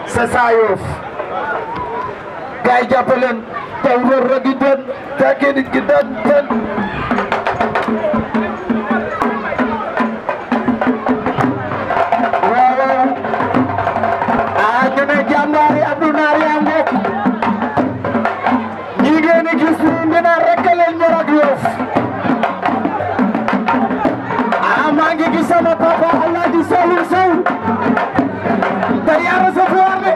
c'est ça Yoff gaay jàppaleen taw wër ragi den taake nit gi den waaw ñu ne jàmbaari Abdou Naar yaa ngokk ñi ngeen di gis dina rek leen ñor ak Yoff maa ngi gis sama papa Alaaji Saliou Sow te yaa recevoir de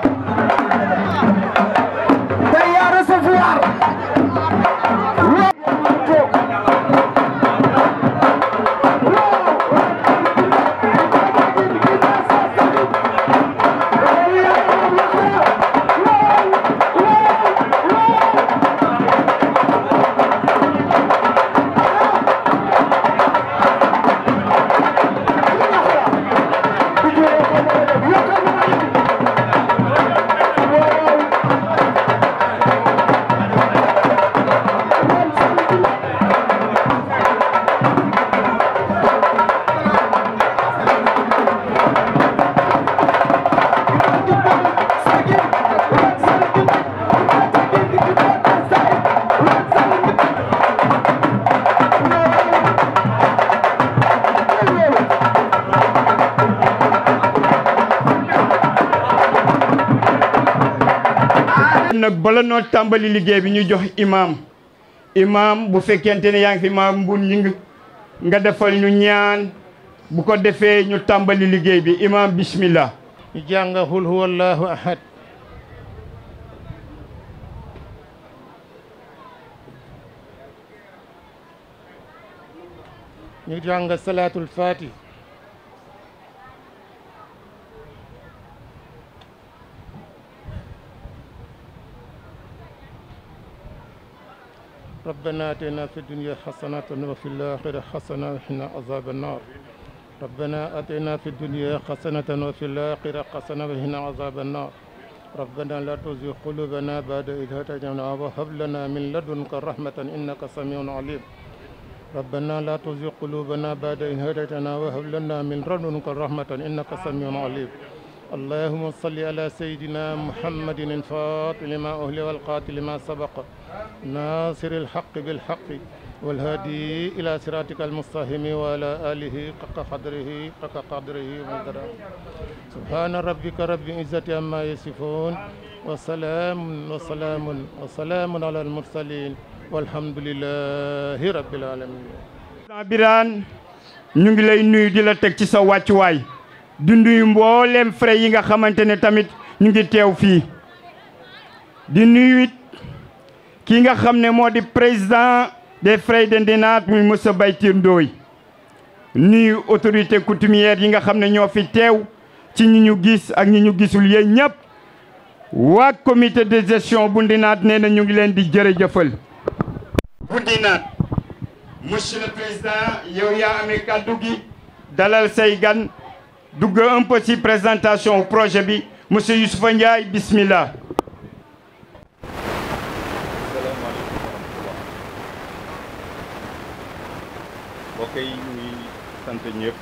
te yaa recevoir nag bala noo tàmbali liggéey bi ñu jox imam bu fekkente ne yaa ngi fi imam bu ñing nga defal ñu ñaan bu ko defee ñu tàmbali liggéey bi imam bismillah ñu jàng qul huwallahu ahad ñu jàng salatul fatih ربنا آتنا في الدنيا حسنة وفي الآخرة حسنة وقنا عذاب النار ربنا آتنا في الدنيا حسنة وفي الآخرة حسنة وقنا عذاب النار ربنا لا تزغ قلوبنا بعد إذ هديتنا وهب لنا من لدنك رحمة إنك سميع عليم ربنا لا تزغ قلوبنا بعد إذ هديتنا وهب لنا من لدنك رحمة إنك سميع عليم اللهم صل على سيدنا محمد الفاتح لما أهل والقاتل لما سبق ناصر الحق بالحق والهادي إلى صراطك المستقيم وعلى آله حق قدره ومقداره سبحان ربك رب العزة عما يصفون وسلام على المرسلين والحمد لله رب العالمين. Birane ñu ngi lay nuyu di la teg ci sa wàccuwaay di nuyu mboolem frère yi nga xamante ne tamit ñu ngi teew fii di nuyu it ki nga xam ne moo di président des frères de Ndenat muy Moussa Baytir Ndoye nuyu autorité coutumière yi nga xam ne ñoo fi teew ci ñi ñu gis ak ñi ñu gisul yéen ñëpp waa comité de gestion bu Ndenat nee na ñu ngi leen di jërëjëfal bu Ndenat monsieur le président yow yaa amee kàddu gi dalal say gan dugg un peu ci présentation projet bi monsieur Youssoufa Ndiaye bismillah. mbokk yi ñu ngi sant ñëpp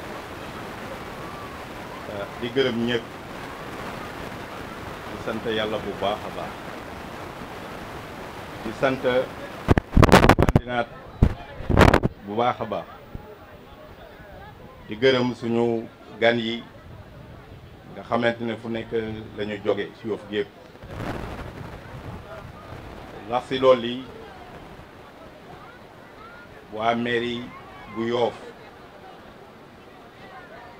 di gërëm ñëpp di sant yàlla bu baax a baax di sant Ndenat bu baax a baax di gërëm suñu gan yi nga xamante ne fu nekk la ñu jóge ci Yoff gépp ndax si loolu yi waa mairie bu Yoff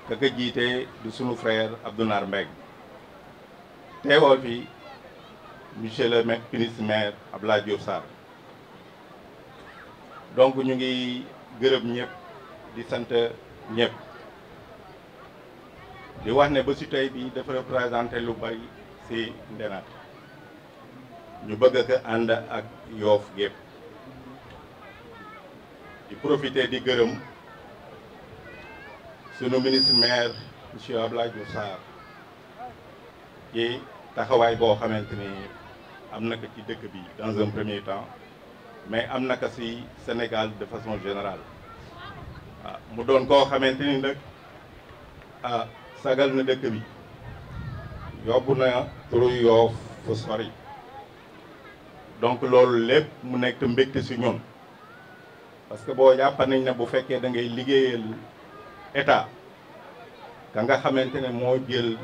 ka ko jiite du sunu frère Abdou Naar Mbengue teewal fi monsieur le ministre maire Abdoulaye Diouf Sarr donc ñu ngi gërëm ñëpp di sant ñëpp di wax ne ba si tey bi dafa représenté lu bari si Ndenat ñu bëgg ko ànd ak Yoff gépp di profiter di gërëm sunu ministre maire monsieur Abdoulaye Diouf Sarr ci taxawaay boo xamante ni am na ko ci dëkk bi dans un premier temps mais am na ko ci Sénégal de façon générale mu doon koo xamante ni nag sagal na dëkk bi yóbbu na turu Yoff fu sori donc loolu lépp mu nekk mbégte ci ñun parce que boo jàpp nañ ne bu fekkee da ngay liggéeyal état ka nga xamante ne moo jël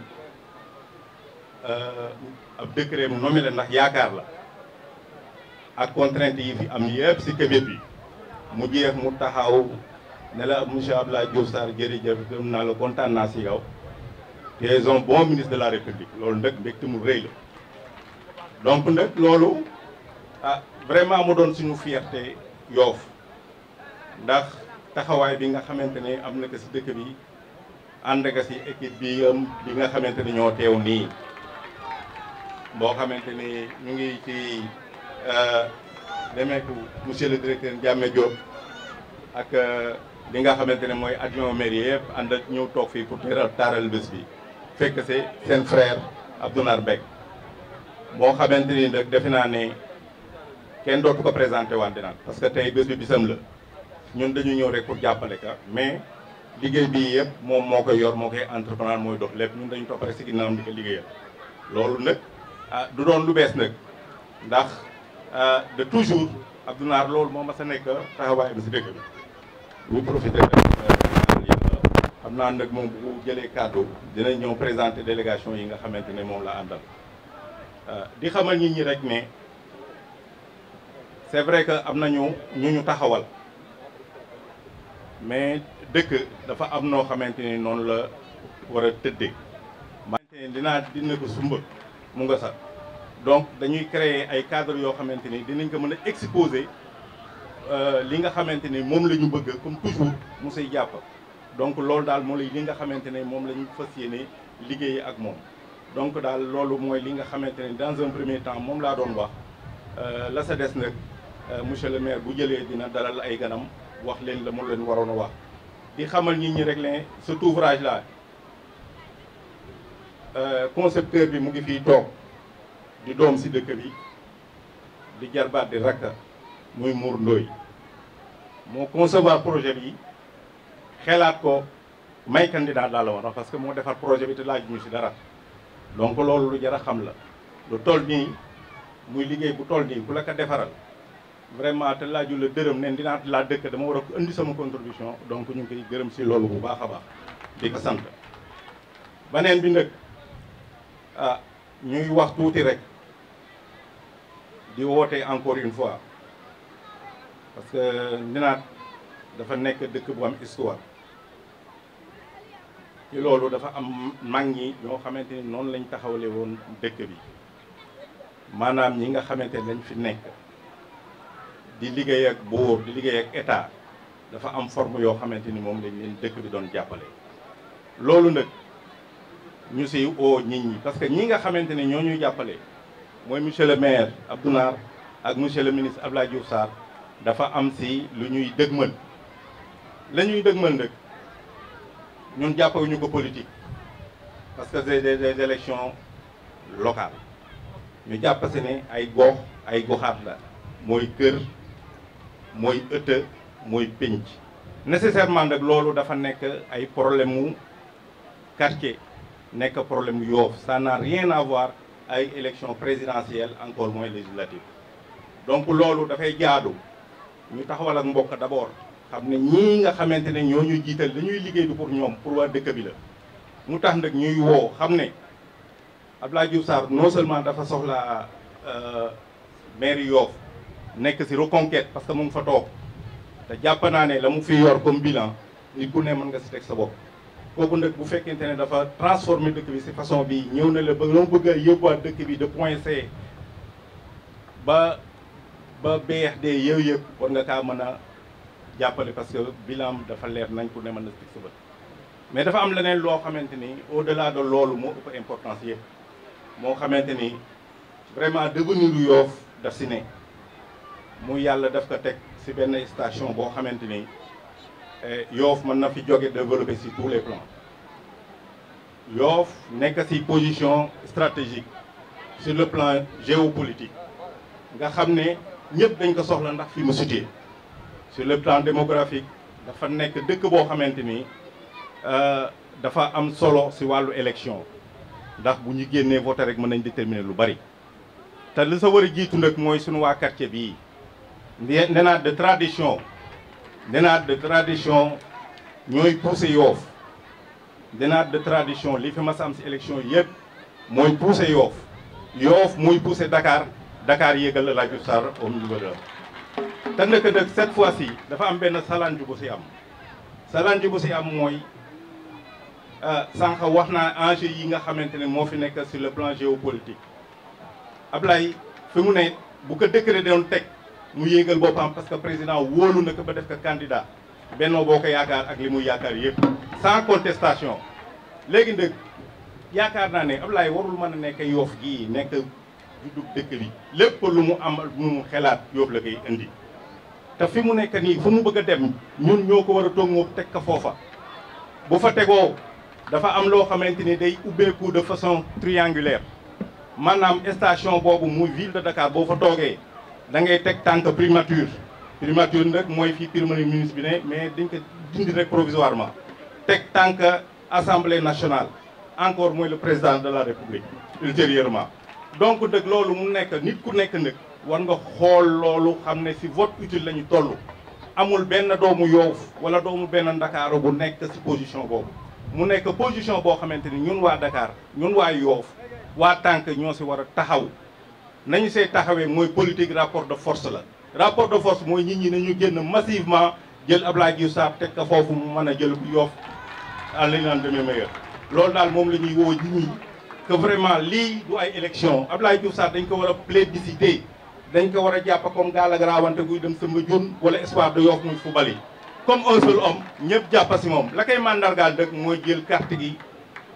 ab décret mu nommé la ndax yaakaar la ak contrainte yi fi am yëpp ci Québec bi mu jeex mu taxaw ne la monsieur Abdoulaye Diouf Sarr jërëjëf gëm naa la kontaan naa ci yow tu es un bon ministre de la République loolu nag mbégte mu rëy la donc nag loolu vraiment mu doon suñu fierté Yoff ndax taxawaay bi nga xamante ne am na ko ci dëkk bi ànd nga ci équipe bi bi nga xamante ni ñoo teew nii boo xamante ni ñu ngi ci demeeku monsieur le directeur Ndiamé Diop ak li nga xamante ne mooy adjoint maire yëpp ànd ak ñëw toog fii pour taaral bés bi fekk c'est seen frère Abdounar Beck moo xamante ni nag defe naa ne kenn dootu ko présenté wante naan parce que tey bés bi bisam la ñun dañu ñëw rek pour jàppale ka mais liggéey bi yëpp moom moo koy yor moo koy entrepreneur mooy dox lépp ñun dañu topp rek si ginnaawam di ko liggéeyal loolu nag du doon lu bees nag ndax de toujours Abdounar loolu moo ma sa nekk taxawaay bi si dëkk bi ñu profité xam naa nag moom bu jëlee kàddu dinañ ñëw présenter délégation yi nga xamante ne moom la àndal di xamal nit ñi rek ne c'est vrai que am nañu ñu taxawal mais dëkk dafa am noo xamante ni noonu la war a tëddee. xamante ni dina ko sumba mu nga sax donc dañuy créer ay cadres yoo xamante ni dinañ ko mën a exposer li nga xamante ni moom la ñu bëgg comme toujours mu say jàpp donc loolu daal moo lay li nga xamante ne moom la ñu fas yéene liggéey ak moom. donc daal loolu mooy li nga xamante ne dans un premier temps moom laa doon wax la sa des nag monsieur le maire bu jëlee dina dalal ay ganam wax leen la mu leen waroon a wax. di xamal nit ñi rek ne cet ouvrage là concepteur bi mu ngi fii toog di doom ci dëkk bi di jarbaat di rakka muy Mour Ndoye moo concevoir projet bi xelaat ko may candidat laa la wax parce que moo defar projet bi te laaj ñu ci dara donc loolu lu jar a xam la lu toll nii muy liggéey bu toll nii ku la ko defaral vraiment te laaju la dërëm ne dinaa laa dëkk dama war a indi sama contribution donc ñu ngi koy gërëm ci loolu bu baax a baax di ko sant beneen bi nag ñuy wax tuuti rek di woote encore une fois parce que Ndinaat dafa nekk dëkk bu am histoire ci loolu dafa am mag ñi ñoo xamante ni noonu lañ taxawale woon dëkk bi maanaam ñi nga xamante ne lañ fi nekk di liggéey ak buur di liggéey ak état dafa am forme yoo xamante ni moom lañ leen dëkk bi doon jàppale loolu nag ñu si oo nit ñi parce que ñi nga xamante ne ñoo ñuy jàppale mooy monsieur le maire Abdounar ak monsieur le ministre Abdoulaye Diouf Sarr dafa am si lu ñuy dëgmal la ñuy dëgmal nag ñun jàppewuñu ko politique parce que c'est des élections locales ñu jàpp si ne ay gox ay goxaat la mooy kër mooy ëtt mooy pénc nécessairement nag loolu dafa nekk ay problème mu quartier nekk problème mu Yoff ça n'a rien à voir ay élection présidentielle encore moins législative donc loolu dafay jaadu ñu taxawal ak mbokk d'abord xam ne ñii nga xamante ne ñoo ñu jiital dañuy liggéey du pour ñoom pour waa dëkk bi la mu tax nag ñuy woo xam ne Abdoulaye Diouf Sarr non seulement dafa soxla maire Yoff nekk ci reconquête parce que mu ngi fa toog te jàpp naa ne la mu fi yor comme bilan nit ku ne mën nga ci teg sa bopp kooku nag bu fekkente ne dafa transformer dëkk bi ci façon bi ñëw na la ba loo bëgg a yóbbuwaat dëkk bi de point C ba BRD yow yëpp war nga kaa mën a jàppale parce que bilan dafa leer nañ ku ne mën na teg sa bët mais dafa am leneen loo xamante ni au delà de loolu moo ëpp importance yëpp moo xamante ni vraiment devenir Yoff daf ci ne mu yàlla daf ko teg ci benn station boo xamante ni Yoff mën na fi jóge développer sur tous les plans Yoff nekk ci position stratégique sur le plan géopolitique nga xam ne ñëpp dañ ko soxla ndax fi mu situé sur le plan démographique dafa nekk dëkk boo xamante ni dafa am solo ci wàllu élection ndax bu ñu génnee voté rek mën nañ déterminer lu bari te li sa war a jiitu nag mooy sunu waa quartier bii ndenaat de tradition ñooy poussé Yoff ndenaat de tradition li fi mas am ci élection yëpp mooy poussé Yoff muy poussé Dakar yéegal la Diouf Sarr au niveau de te nag cette fois-ci dafa am benn salanju bu ci am mooy sànq wax naa enjeu yi nga xamante ne moo fi nekk sur le plan géopolitique Ablaye fi mu ne bu ko décret doon teg mu yéegal boppam parce que président wóolu na ko ba def ko candidat Benno Bokk Yaakaar ak li muy yaakaar yëpp sans contestation léegi nag yaakaar naa ne Ablaye warul mën a nekk Yoff gii nekk juddub dëkk bi lépp lu mu am lu mu xelaat Yoff la koy indi te fi mu nekk nii fu mu bëgg a dem ñun ñoo ko war a toog moo teg ko foofa bu fa tegoo dafa am loo xamante ni day ubbeeku de façon triangulaire maanaam station boobu muy ville de Dakar boo fa toogee da ngay teg tànk primature nag mooy fii premier ministre bi ne mais dañ ko dindi rek provisoirement teg tànk assemblée nationale encore mooy le président de la république ultérieurement donc dëgg loolu mu nekk nit ku nekk nag war nga xool loolu xam ne ci vote utile la ñu toll amul benn doomu Yoff wala doomu benn Ndakaaru bu nekk ci position boobu mu nekk position boo xamante ni ñun waa Dakar ñun waa Yoff waa tànk ñoo ci war a taxaw nañu see taxawee mooy politique rapport de force la rapport de force mooy nit ñi nañu génn massivement jël Abdoulaye Diouf Sarr teg ko foofu mu mën a jël Yoff à lendemain meilleur loolu daal moom la ñuy woo nit ñi que vraiment lii du ay élection Abdoulaye Diouf Sarr dañ ko war a plébisciter dañ ko war a jàpp comme gaal ak raawante guy dem Samba Jun wala espoir de Yoff muy fubali comme un seul homme ñëpp jàppa ci moom la koy mandargaal dëgg mooy jël carte gi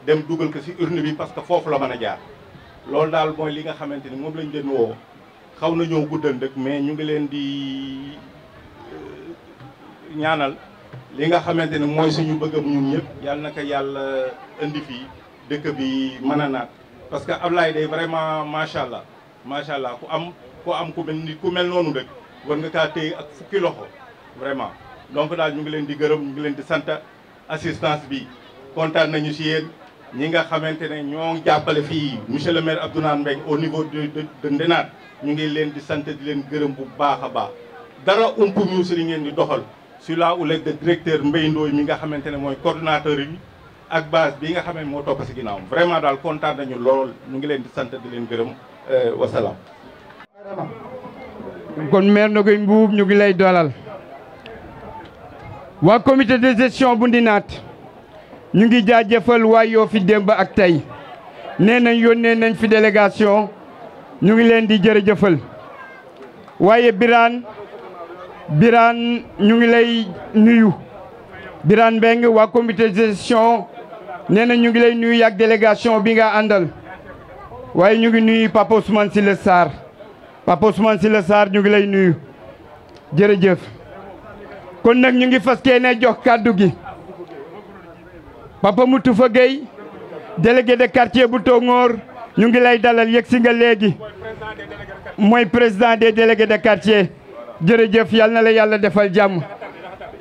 dem dugal ko ci urne bi parce que foofu la mën a jaar loolu daal mooy li nga xamante ni moom lañ leen woo xaw na ñoo guddal dëkk mais ñu ngi leen di ñaanal li nga xamante ni mooy suñu bëggam ñun ñëpp yàlla na ko yàlla indi fii dëkk bi mën a naat parce que Ablaye day vraiment macha allah ku mel noonu dëkk war nga kaa téye ak fukki loxo vraiment donc daal ñu ngi leen di gërëm ñu ngi leen di sant assistance bi kontaan nañu ci yéen ñi nga xamante ne ñoo jàppale fii monsieur le maire Abdoulaye Mbengue au niveau de Ndenaat ñu ngi leen di sant di leen gërëm bu baax a baax dara ump ñu si li ngeen di doxal sur la houlette de directeur Mbaye Ndoye mi nga xamante ne mooy coordonnateur yi ak base bi nga xam ne moo topp si ginnaawam vraiment daal kontaan nañu lool ñu ngi leen di sant di leen gërëm wasalaam. kon maire Nogaye Mbuub ñu ngi lay dalal waa comité de gestion bu Ndinaat ñu ngi jaajëfal waa Yoff fi démb ak tey nee nañ yónnee nañ fi délégation ñu ngi leen di jërëjëfal waaye Birane ñu ngi lay nuyu Birane Mbengue waa comité de gestion nee na ñu ngi lay nuyu yàgg délégation bi nga àndal waaye ñu ngi nuyu Papa Ousmane Sylla Sarr ñu ngi lay nuyu jërëjëf kon nag ñu ngi fas yéene jox kàddu gi Papa Moutoufa Gueye délégué de quartier bu Tongoor ñu ngi lay dalal yegg si nga léegi mooy président des délégués de quartier jërëjëf yal na la yàlla defal jàmm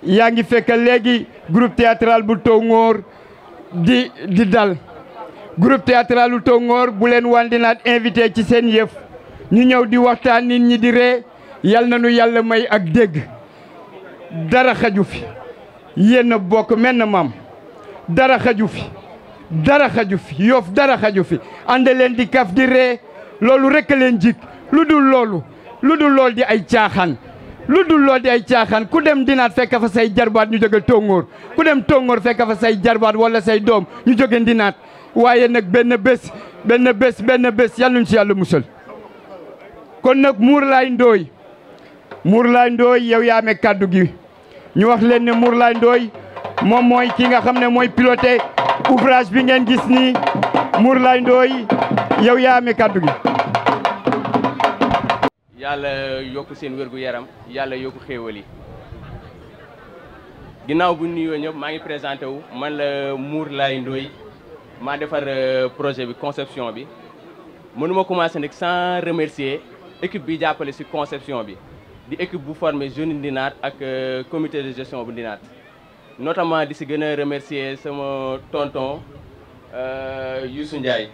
yaa ngi fekk léegi groupe théâtral bu Tongoor di dal groupe théâtral bu Tongoor bu leen waa Ndinaat invité ci seen yëf ñu ñëw di waxtaan nit ñi di ree yal na nu yàlla may ak dégg dara xaju fi yéen a bokk menn maam dara xaju fi Yoff dara xaju fi ànd leen di kaf di ree loolu rekk leen jik lu dul loolu di ay caaxaan ku dem Ndinaat fekk fa say jarbaat ñu jóge Tongoor ku dem Tongoor fekk fa say jarbaat wala say doom ñu jóge Ndinaat waaye nag benn bés yàlla nañu ci yàlla musal kon nag Mourlaye Ndoye yow yaa amee kàddu gi ñu wax leen ne Mourlaye Ndoye moom mooy ki nga xam ne mooy piloté ouvrage bi ngeen gis nii Mourlaye Ndoye yow yaa amee kàddu gi. yàlla yokk seen wérgu yaram yàlla yokk xéewal yi ginnaaw bu nuyoo ñëpp maa ngi présenté wu man la Mour Laye Ndoye maa defar projet bi conception bi mënuma commencer nag sans remercier équipe bi jàppale ci conception bi di équipe bu formé jeune Ndinaat ak comité de gestion bu Ndinaat notamment di ci gën a remercier sama tonton Youssou Ndiaye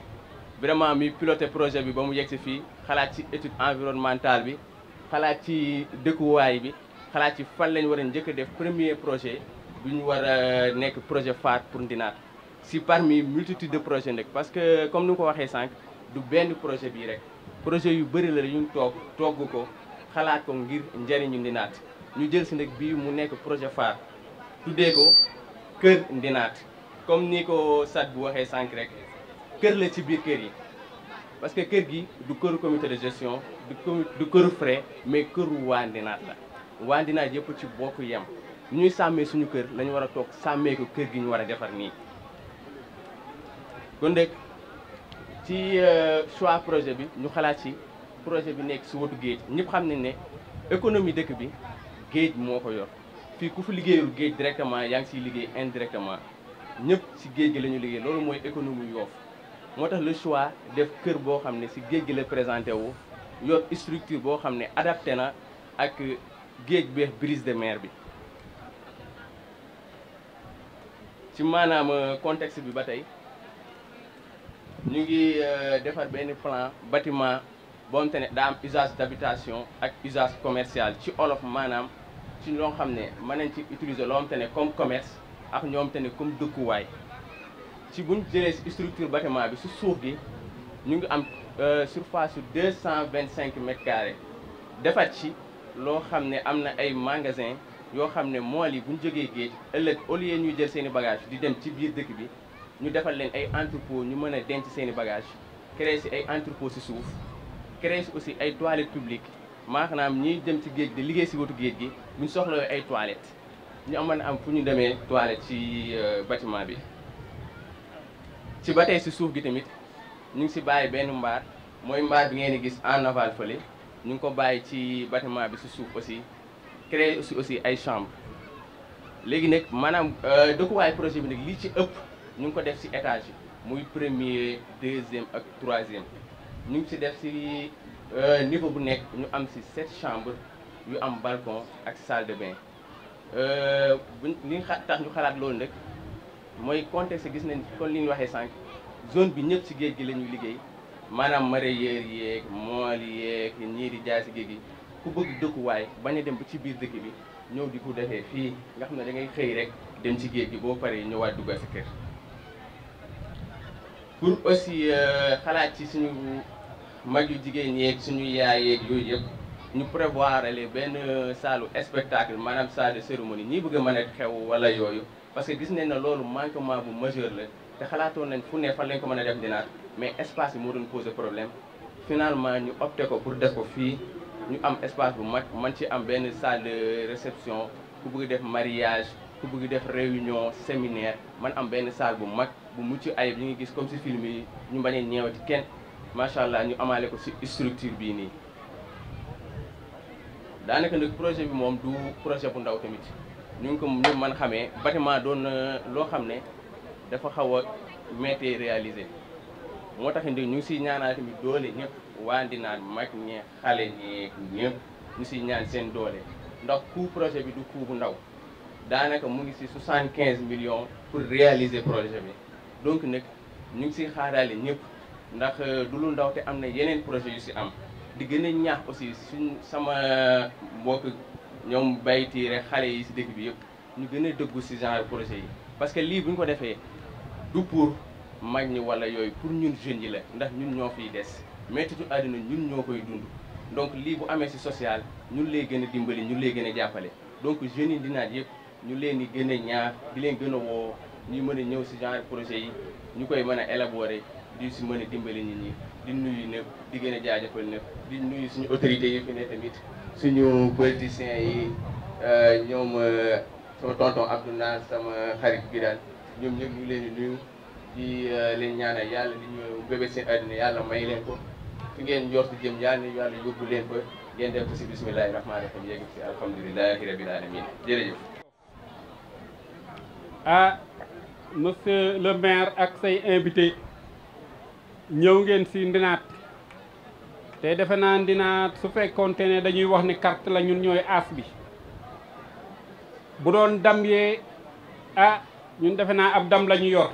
vraiment mi piloté projet bi ba mu yegg ci fii xalaat ci étude environnementale bi xalaat ci dëkkuwaay bi xalaat ci fan lañ war a njëkk a def premier projet bu ñu war a nekk projet phare pour Ndinaat si parmi multitude de projets nag parce que comme ni nga ko waxee sànq du benn projet bii rek projet yu bëri la ñu togg ko xalaat ko ngir njëriñu Ndinaat ñu jël si nag bii mu nekk projet phare tuddee ko Kër Ndinaat comme ni ko Sat bu waxee sànq rek kër la ci biir kër yi parce que kër gi du këru comité de gestion du këru frais mais këru waa Ndinaat la waa Ndinaat yëpp ci bokk yem ñuy sàmmee suñu kër lañu war a toog sàmmee ko kër gi ñu war a defar nii kon nag ci choix projet bi ñu xalaat ci projet bi nekk si wetu géej ñëpp xam nañ ne économie dëkk bi géej moo ko yor fii ku fi liggéeyul géej directement yaa ngi siy liggéey indirectement ñëpp si géej gi la ñu liggéey loolu mooy économie Yoff moo tax le choix def kër boo xam ne si géej gi la présenté wu yor structure boo xam ne adapté na ak géej beex brise de mer bi ci maanaam contexte bi ba tey ñu ngi defar benn plan bâtiment boo xamante ne daa am usage d'habitation ak usage commercial ci olof maanaam ci loo xam ne mën nañ ci utiliser loo xamante ne comme commerce ak ñoo xamante ne comme dëkkuwaay ci buñ jëlee si structure bâtiment bi si suuf gi ñu ngi am surface su 225 mètres carrés defar ci loo xam ne am na ay magasin yoo xam ne mool yi buñ jógee géej ëllëg au lieu ñuy jël seen i bagage di dem ci biir dëkk bi ñu defal leen ay entrepôt ñu mën a denc seen i bagage créer si ay entrepôt si suuf créer si aussi ay toilettes publiques maanaam ñiy dem ci géej di liggéey si wetu géej gi buñ soxla ay toilettes ñu mën a am fu ñu demee toilette ci bâtiment bi ci ba tey si suuf gi tamit ñu ngi si bàyyi benn mbaar mooy mbaar bi ngeen di gis en aval fële ñu ngi ko bàyyi ci bâtiment bi si suuf aussi créer aussi ay chambre léegi nag maanaam dëkkuwaay projet bi nag lii ci ëpp ñu ngi ko def si étage yi muy premier deuxième ak troisième ñu ngi si def si niveau bu nekk ñu am si 7 chambres yu am balcon ak salle de bain li tax ñu xalaat loolu nag mooy contexte gis nañ kon li ñu waxee sànq zone bi ñëpp si géej gi la ñuy liggéey maanaam mareyeurs yeeg mool yeeg ñii di jaay si géej gi ku bëgg dëkkuwaay bañ a dem ba ci biir dëkk bi ñëw di ko defee fii nga xam ne da ngay xëy rek dem ci géej gi boo paree ñëwaat duggal sa kër pour aussi xalaat ci suñu mag yu jigéen yeeg suñu yaay yeeg yooyu yëpp ñu prévoir ale benn salle spectacle maanaam salle de cérémonie ñii bëgg a mën a xew wala yooyu parce que gis nañ ne loolu manquement bu majeur la te xalaatoon nañ fu ne fan lañ ko mën a def Ndinaat mais espace bi moo doon poser problème finalement ñu opté ko pour def ko fii ñu am espace bu mag man ci am benn salle de réception ku bëgg def mariage ku bëgg def réunion séminaire man am benn salle bu mag bu mucc ayib ñu ngi gis comme si film yi ñu bañ a ñeewati kenn macha allah ñu amaale ko si structure bii nii. daanaka nag projet bi moom du projet bu ndaw tamit ñu ngi ko ñu mën xamee bâtiment doon loo xam ne dafa xaw a métti réalisé moo tax indi ñu ngi siy ñaanal tamit doole ñëpp waa Ndinaat mag ñe xale ñeeg ñëpp ñu siy ñaan seen doole ndax coût projet bi du coût bu ndaw daanaka mu ngi si 75 millions pour réaliser projet bi donc nag ñu ngi siy xaaraale ñëpp ndax du lu ndaw te am na yeneen projet yu si am di gën a ñaax aussi sama mbokk ñoom bayti rek xale yi si dëkk bi yëpp ñu gën a dëggu si genre projet yi parce que lii bu ñu ko defee du pour mag ñi wala yooyu pour ñun jeunes yi la ndax ñun ñoo fiy des mettitu àddina ñun ñoo koy dund donc lii bu amee si social ñun lay gën a dimbali ñun lay gën a jàppale donc jeunes yi Ndinaat yëpp ñu leen di gën a ñaax di leen gën a woo ñuy mën a ñëw si genre projet yi ñu koy mën a élaborer di si mën a dimbali nit ñi di nuyu ñëpp di gën a jaajëfal ñëpp di nuyu suñu autorités yi fi ne tamit suñu politiciens yi ñoom sama tonton Abdou Naar sama xarit bi daal ñoom ñëpp ñu leen di nuyu di leen ñaanal yàlla di ñu bébé seen àddina yàlla may leen ko fi ngeen njort jëm yàlla na yàlla yóbbu leen ko ngeen def ko si bismillahi rahmaani rahim yéegi si alhamdulilahi rabil alamin jërëjëf monsieur le maire ak say invité ñëw ngeen si Ndinaat te defe naa Ndinaat su fekkoonte ne dañuy wax ni carte la ñun ñooy as bi bu doon dam yee ñun defe naa ab dam la ñu yor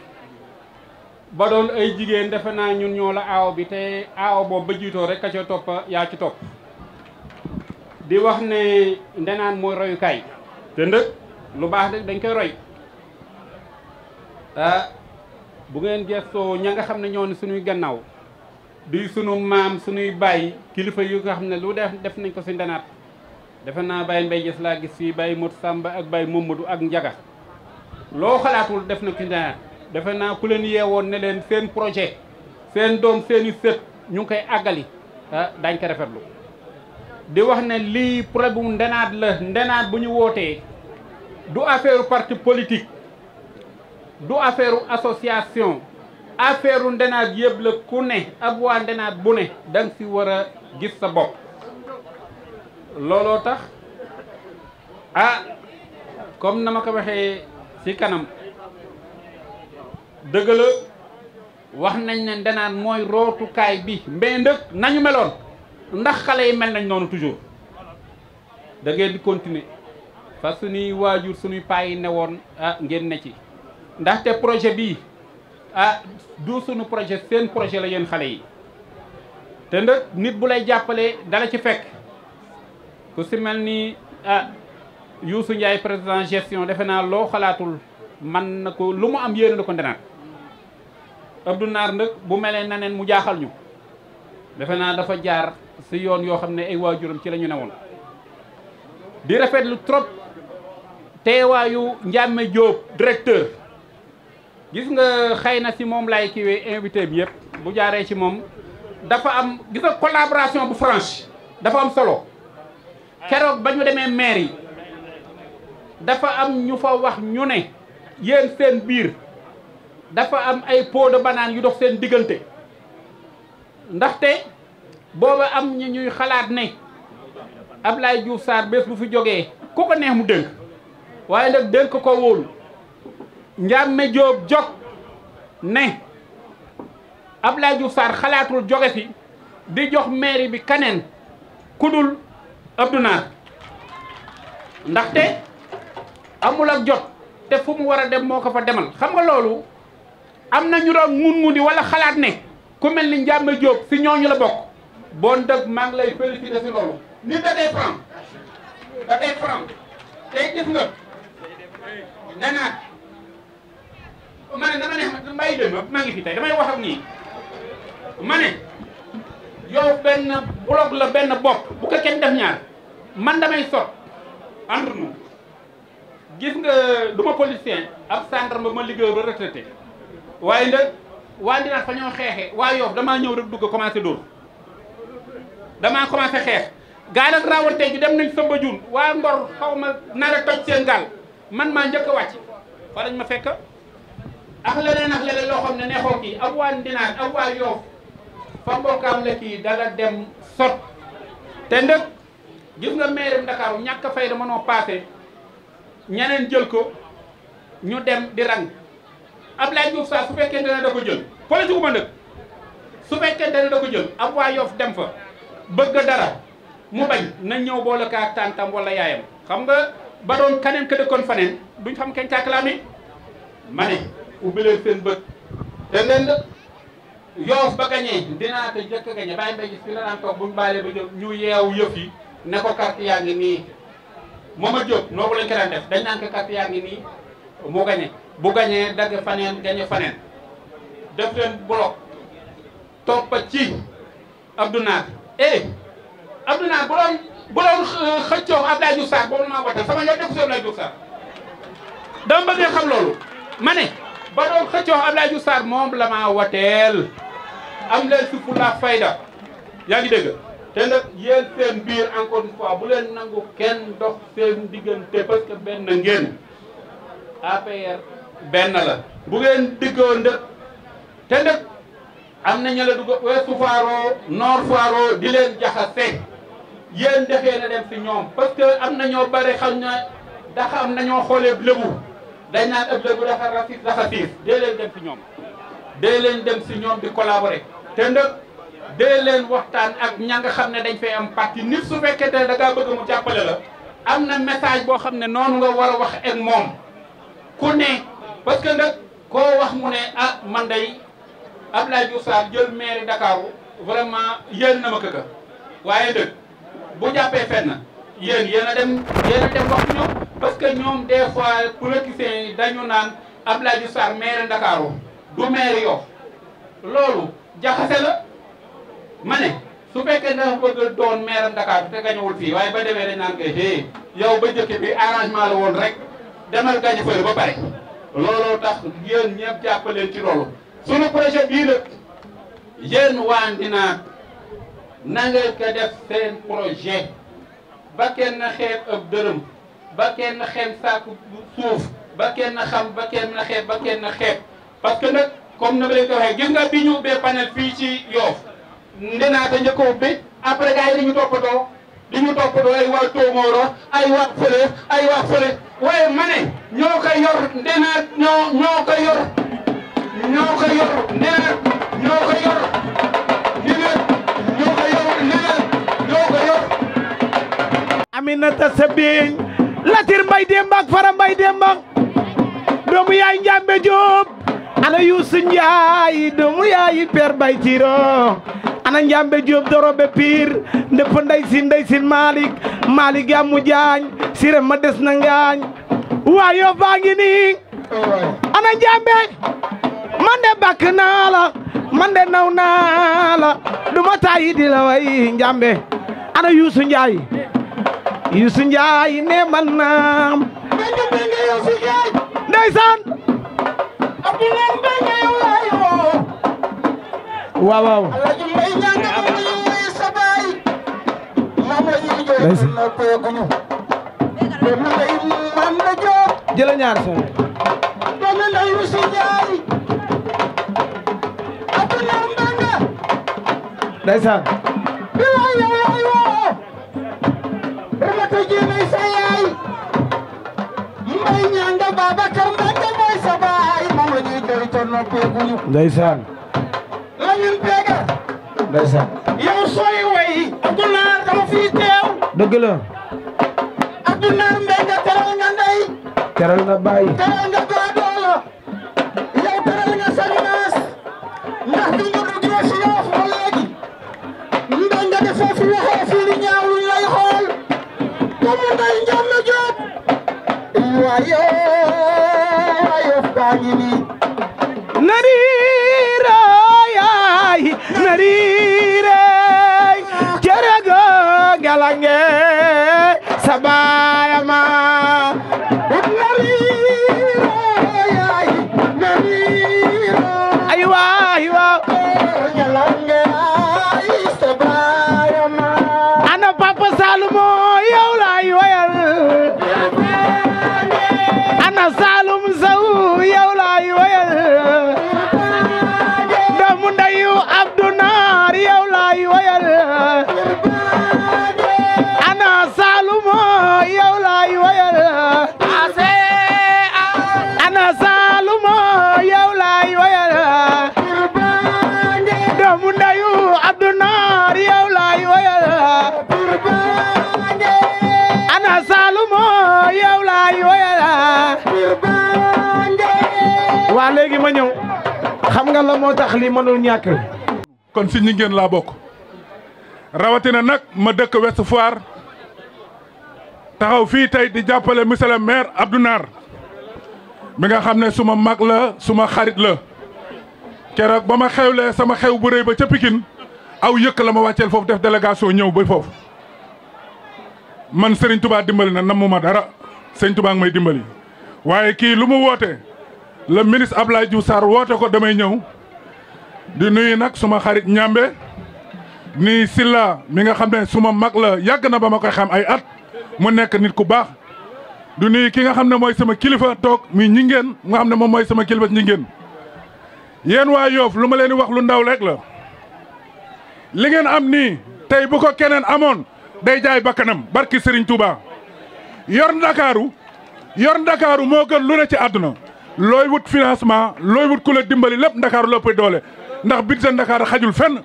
ba doon ay jigéen defe naa ñun ñoo la aaw bi te aaw boobu ba jiitoo rek ka ca topp yaa ci topp di wax ne Ndenaan mooy royukaay te ndëg lu baax de dañ koy roy bu ngeen gestoo ña nga xam ne ñoo ne suñuy gannaaw di sunu maam suñuy bàyyi kilifa yu nga xam ne lu def nañ ko si Ndenaat defe naa Baye Mbaye Diès laa gis fii Baye Mot Samba ak Baye Momadou ak Njaga loo xalaatul def na ko si Ndenaat defe naa ku leen yeewoon ne leen seen projet seen doom seeni sët ñu ngi koy àggali dañ ko rafetlu di wax ne lii problème bu Ndenaat la Ndenaat bu ñu wootee du affaire parti politique du affaire association affaire Ndenaat yëpp la ku ne ak waa Ndenaat bu ne danga si war a gis sa bopp looloo tax comme na ma ko waxee ci kanam dëgg la wax nañ ne Ndenaat mooy rootukaay bi mbay ndëkk nañu meloon ndax xale yi mel nañ noonu toujours da ngeen di continuer fa suñuy waajur suñuy paa yi ne woon ngeen ne ci ndaxte projet bii du suñu projet seen projet la yéen xale yi te nag nit bu lay jàppale dala ci fekk ku si mel ni Youssou Ndiaye président gestion defe naa loo xalaatul man na ko lu mu am yéene na ko Ndenaat Abdou Naar nag bu melee na neen mu jaaxal ñu defe naa dafa jaar si yoon yoo xam ne ay waajuram ci la ñu newoon di rafetlu trop teewaayu Ndiame Diop directeur gis nga xëy na si moom laay kiiwee invité bi yëpp bu jaaree ci moom dafa am gis nga collaboration bu franche dafa am solo keroog ba ñu demee maire yi dafa am ñu fa wax ñu ne yéen seen biir dafa am ay pot de banane yu dox seen diggante ndaxte booba am ñu ñuy xalaat ne Ablaye Diouf Sarr bés bu fi jógee ku ko neex mu dénk waaye nag dénk ko wóolu Ndiame Diop jog ne Ablaye Diouf Sarr xalaatul jóge fi di jox mairie bi kaneen kudul Abdou Naar ndaxte amul ak jot te fu mu war a dem moo ko fa demal xam nga loolu am na ñu doon ngun-ngundi wala xalaat ne ku mel ni Ndiame Diop si ñooñu la bokk bon dëgg maa ngi lay féliciter si loolu nit da day franc tey gis nga Ndenaat ma ne dama ne mbay dem maa ngi fi tey damay wax ak ñii ma ne yow benn bloc la benn bopp bu ko kenn def ñaar man damay sot entre nous gis nga du ma politicien ab gendarme ma liggéey ba retraité waaye nag waa Ndenaat fa ñoo xeexee waa Yoff damaa ñëw rek dugg commencé dóor damaa commencé xeex gaa nag rawante ji dem nañ Samba Dioune waa Ngor xaw ma nar a toj seen gaal man maa njëkk a wàcc fa lañ ma fekk ak leneen loo xam ne neexoo kii ak waa Ndenaat ak waa Yoff fa mbokkaam la kii dala dem sot te ndëg gis nga maire Ndakaaru ñàkk a fay dama noo passé ñeneen jël ko ñu dem di rang Ablaye Diouf Sarr su fekkente ne da ko jël politique ma ndëg su fekkente ne da ko jël ab waa Yoff dem fa bëgg dara mu bañ na ñëw boole kaa tàntam wala yaayam xam nga ba doon kaneen ka dëkkoon faneen duñ xam kenn càkkalaami ma ne ubbi leen seen bët te nen Yoff ba gañee dinaa ko jëkk a gañe bàyyi mbay gis fi la daan toog buñu baalee ba jóg ñu yeew yëf yi ne ko carte yaa ngi nii Mooma Diop noo ko lañ ko daan def dañ naan ko carte yaa ngi nii mu gañe bu gañee dagg faneen gañe faneen def leen bloc toppa ci Abdou Naar Abdou Naar bu doon xëccoo Ablaye Diouf Sarr boobu maa wote sama yoon nekku si Ablaye Diouf Sarr dama bëgg xam loolu ma ne ba doon xëccoo Ablaye Diouf Sarr moom la maa woteel am leen si fulla fayda yaa ngi dégg te nag yéen seen biir encore une fois bu leen nangu kenn dox seen diggante parce que benn ngeen APR benn la bu ngeen diggoon ndëkk te nag am na ña la dugg Ouest Foire Nord Foire di leen jaxase yéen defee na dem si ñoom parce que am na ñoo bare xam na dafa am na ñoo xoolee lébu dañ naan ëpp bu dafa rafet dafa fiif dee leen dem si ñoom dee leen dem si ñoom di collaborer te nag dee leen waxtaan ak ña nga xam ne dañ fay am parti nit su fekkee da ngaa bëgg mu jàppale la am na message boo xam ne noonu nga war a wax ak moom ku ne parce que nag koo wax mu ne ah man day Abdoulaye Diouf Sarr jël mairie Dakar vraiment yéen na ma këka waaye nag bu jàppee fenn yéen a dem wax ñoom parce que ñoom des fois politiciens yi dañu naan Abdoulaye Diouf Sarr maire Ndakaaru du maire Yoff loolu jaxase la ma ne su fekkee dafa bëgg doon maire Ndakaaru te gañewul fii waaye ba demee dañ naan koy yow ba jëkk bi arrangement la woon rek demal gañe fële ba pare looloo tax yéen ñëpp jàppaleen ci loolu sunu projet bii nag yéen waa Ndinaat na ngeen ko def seen projet ba kenn xeeb ab dërëm ba kenn xeeb saaku suuf ba kenn xam ba kenn xeeb parce que nag comme na ma leen ko waxee gis nga bi ñu ubbee panel fii ci Yoff Ndinaat a njëkk a ubbi après gars yi dañu toppatoo ay waa Tóomóoro ay waa fële waaye ma ne ñoo ko yor Ndinaat ñoo ko yor Ndinaat ñoo ko yor Aminata Sabiñ Latir Mbay Demba ak Fara Mbay Demba doomu yaay Njambe Jóob ana Yuusu Njaay doomu yaay Père Bay Tiro ana Njambe Jóob dorobe Pire ndëpp ndey sin Malik Yamu Jaañ sire ma des na ngaañ waayo baa ngi nii ana Njambe man de bakk naa la man de naw naa la duma tàyyi di la way Njambe ana Yuusu Njaay Yuusu Njaay ne man naam ndeysaan waaw jëla ñaar sa ndeysaan ndeysaan Lamin Pegar ndeysaan yow sooy way Abdoulaye dama fi teew dëgg la Abdoulaye Mbengue teral nga ndey teral nga baay teral nga baadoola yow teral nga saginaas ndax bi nga duggee si Yoff ba léegi Mbengue de foofu waxoo fii li ñaaw luñ lay xool doomu ndey Njambe Jóob waaye Yoff baa ngi nii nariira yaay nariire cerego galange sabayama nariira yaay nariira aywa galange ay sabayama ana Papa Salumo yow laay wayal ana Salum Sow yow laay wayal doomu ndeyu Abdou Naar yow laay wayal ana Salumo yow laay wayal ana Salumo yow laay wayal doomu ndeyu Abdou Naar yow laay wayal ana Salumo yow laay wayal waa léegi ma ñëw xam nga la moo tax li mënul ñàkk kon si ñi ngeen laa bokk rawatina nag ma dëkk Ouest Foire taxaw fii tey di jàppale monsieur le maire Abdou Naar mi nga xam ne suma mag la suma xarit la keroog ba ma xewlee sama xew bu rëy ba ca Pikine aw yëkk la ma wàcceel foofu def délégation ñëw ba foofu man Serigne Touba dimbali na namuma dara Serigne Touba ngi may dimbali waaye kii lu mu woote le ministre Abdoulaye Diouf Sarr woote ko damay ñëw di nuyu nag suma xarit Ñambe ni Silla mi nga xam ne suma mag la yàgg na ba ma koy xam ay at mu nekk nit ku baax du nuyu ki nga xam ne mooy sama kilifa toog mi ñi ngeen nga xam ne moom mooy sama kilifa ñi ngeen yéen waa Yoff lu ma leen di wax lu ndaw rek la li ngeen am nii tey bu ko keneen amoon day jaay bakkanam barki Serigne Touba yor Ndakaaru yor ndakaaru moo gën lu ne ci àdduna looy wut financement looy wut ku la dimbali lépp ndakaaru la ëpp doole ndax budget ndakaaru xajul fenn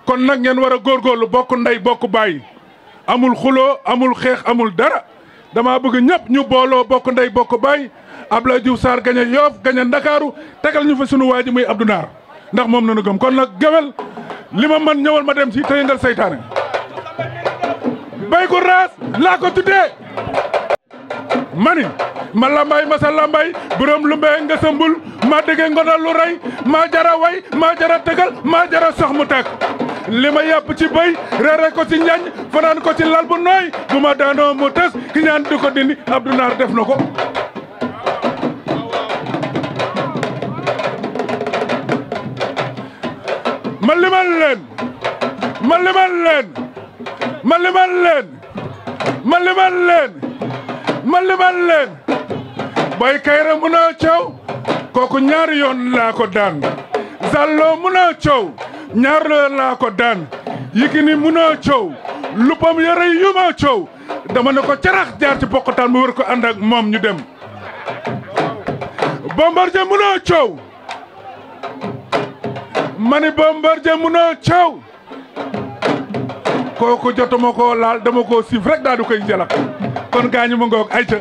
kon nag ngeen war a góorgóorlu bokk ndey bokk bàyyi amul xuloo amul xeex amul dara dama bëgg ñëpp ñu booloo bokk ndey bokk bàyyi Abdoulaye Diouf Sarr gañe Yoff gañe ndakaaru tegal ñu fa sunu waa ji muy Abdou Nar ndax moom nanu gëm kon nag géwél li ma mën ñëwal ma dem ci te yëngal saytaane bay ko raas laa ko tuddee mani ma lambay masa lambay borom lu mbee nga sambul maa déggee ngonal lu rey maa jara way maa jara tegal maa jara sox mu teg li ma yàpp ci bëy reere ko ci njañ fanaan ko ci lal bu nooy bu ma daanoo mu tës ki ñaan di ko dindi Abdou Nar def na ko ma limal leen ma limal leen ma limal leen ma limal leen ma limal leen boy kayra munoo coow kooku ñaari yoon laa ko daan Zallo munoo coow ñaari yoon laa ko daan Yékini munoo coow lupam yore yu ma coow dama ne ko carax jaar ci bokkutaan mu wër ko ànd ak moom ñu dem Bombardier munoo coow mani Bombardier munoo coow kooku jotuma ko laal dama ko siif rek daal di koy jalax kon gaañu ma ngoog ayca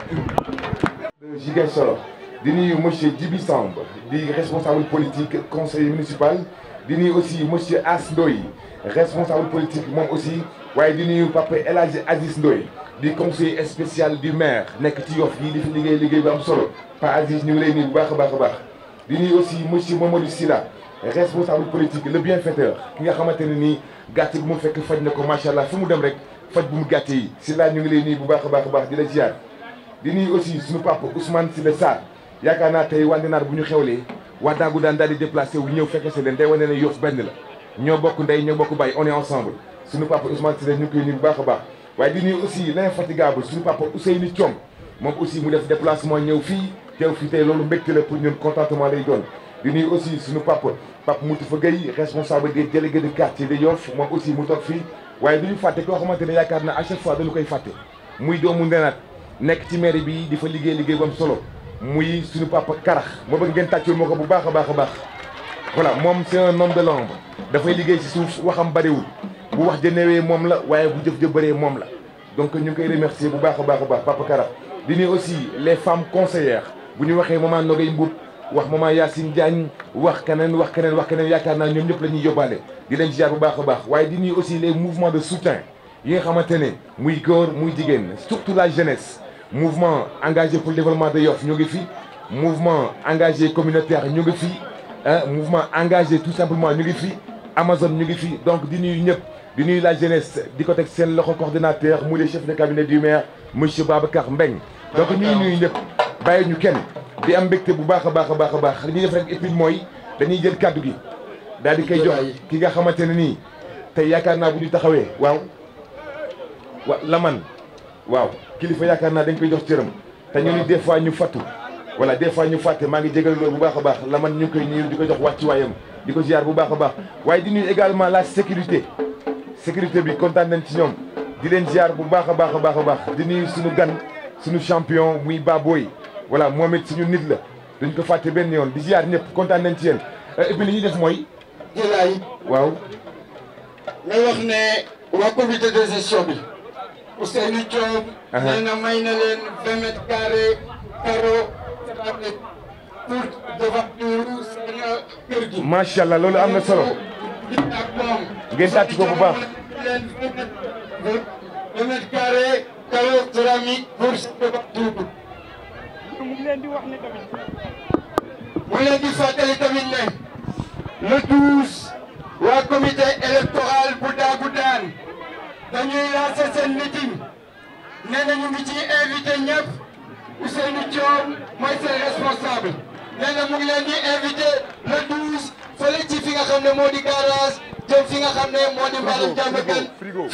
Ziguinchor di nuyu monsieur Djibi Samb di responsable politique conseiller municipal di nuyu aussi monsieur As Ndoye responsable politique moom aussi waaye di nuyu papa El Hadji Aziz Ndoye di conseiller spécial du maire nekk ci Yoff yi di fi liggéey bu am solo Pa Aziz ñu ngi lay nuyu bu baax a baax a baax di nuyu aussi monsieur Mamadou Sila responsable politique le bienfaiteur ki nga xamante ne nii gàcce bu mu fekk faj na ko macha allah fu mu dem rek faj bu mu gàcce yi Sila ñu ngi lay nuyu bu baax a baax a baax di la ziar di nuyu aussi suñu papa Ousmane Sylla Sarr yaakaar naa tey Wandinaar bu ñu xewlee waa Daagu daan daal di déplacé wu ñëw fekke si leen day wane ne Yoff benn la ñoo bokk ndey ñoo bokk bàyyi on est ensemble suñu papa Ousmane Sylla ñu ngi koy nuyu bu baax a baax waaye di nuyu aussi l'infatigable suñu papa Ousseynou Thiong moom aussi mu def déplacement ñëw fii teew fii tey loolu mbégte la pour ñun contentement lay doon di nuyu aussi suñu papa Moutifa Gueye responsable des délégués de quartier de Yoff moom aussi mu toog fii waaye duñu fàtte koo xamante ne yaakaar na à chaque fois dañu koy fàtte muy doomu ndenaat nekk ci mairie bi di fa liggéey bu am solo muy suñu papa Karax moo bëgg ngeen tàccul moo ko bu baax a baax a baax voilà moom c'est un homme de l'ombre dafay liggéey ci suuf waxam bariwul bu wax ja newee moom la waaye bu jëf ja bëree moom la donc ñu ngi koy remercier bu baax a baax a baax papa Karax di nuyu aussi les femmes conseillères bu ñu waxee maman Nogay Mboup wax maman Yacine Diagne wax keneen yaakaar naa ñoom ñëpp la ñuy yóbbaale di leen ziar bu baax a baax waaye di nuyu aussi les mouvements de soutien yi nga xamante ne muy góor muy jigéen surtout la jeunesse mouvement engagé pour le développement de Yoff ñu ngi fi mouvement engagé communautaire ñu ngi fi mouvement engagé tout simplement ñu ngi fi Amazon ñu ngi fi donc di nuyu ñëpp di nuyu la jeunesse di ko teg seen loxo coordonnateur muy le chef de cabinet du maire monsieur Babacar Mbeng donc ñu ngi nuyu ñëpp bàyyi ñu kenn di am mbégte bu baax a baax a baax a baax li ñuy def rek et puis mooy dañuy jël kàddu gi daal di koy jox ki nga xamante ne nii tey yaakaar naa bu ñu taxawee waaw la man waaw kilifa yaakaar naa dañ koy jox cëram te ñu ni des fois ñu fattu voilà des fois ñu fàtte maa ngi jégal loolu bu baax a baax la man ñu ngi koy nuyu di ko jox wàccuwaayam di ko ziar bu baax a baax waaye di nuyu également la sécurité bi kontaan nañ ci ñoom di leen ziar bu baax a baax a baax a baax di nuyu suñu gan suñu champion muy Baboy voilà moom it suñu nit la duñ ko fàtte benn yoon di ziar ñëpp kontaan nañ ci yéen et puis li ñuy def mooy jëlaay waaw may wax ne waa comité de gestion bi Ousseynou Diop nee na may na leen 20 mètres carrés carreau pour devanture seen kër gi. macha allah loolu am na solo. ngeen tàcc ko bu baax. leen 20 mètres carrés carreau céramique pour seen devanture. mu ngi leen di wax ne tamit. mu leen di fàttali tamit ne le 12 waa comité électoral bu Dagoudane dañuy lancer seen meeting nee na ñu ngi ci invité ñëpp Ousseynou Diop mooy seen responsable nee na mu ngi leen di invité le 12 fële ci fi nga xam ne moo di garage jëm fi nga xam ne moo di mbaram Diamaguène frigo